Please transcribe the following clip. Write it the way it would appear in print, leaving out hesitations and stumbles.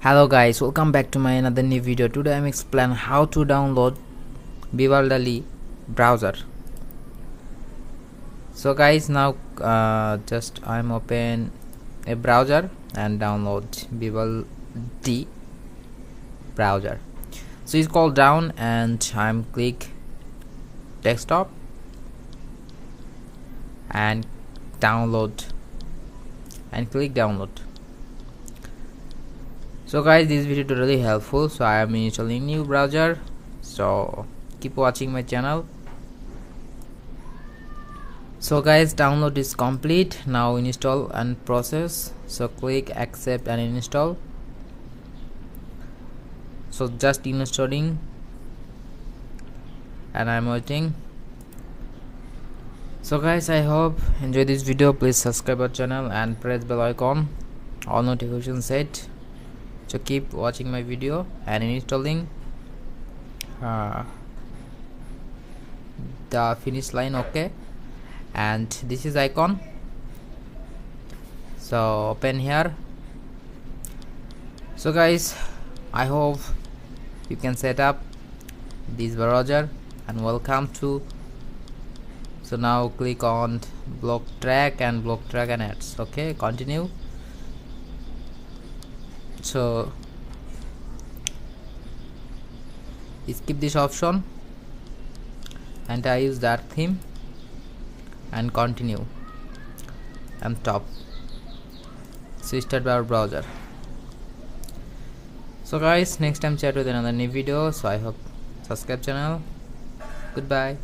Hello guys, welcome back to my another new video. Today I'm explaining how to download Vivaldi browser. So guys, now just I'm open a browser and download Vivaldi browser. So it's called down and I'm click desktop and download and click download. So guys, this video is really helpful. So I am installing new browser, so keep watching my channel. So guys, download is complete. Now install and process. So click accept and install. So just installing and I'm waiting. So guys, I hope enjoy this video. Please subscribe our channel and press bell icon, all notifications set. So keep watching my video and installing the finish line. Okay, and this is icon, so open here. So guys, I hope you can set up this browser and welcome to. So now click on block track and ads. Okay, continue. So skip this option and I use dark theme and continue and top. So start our browser. So guys, next time chat with another new video. So I hope subscribe channel. Goodbye.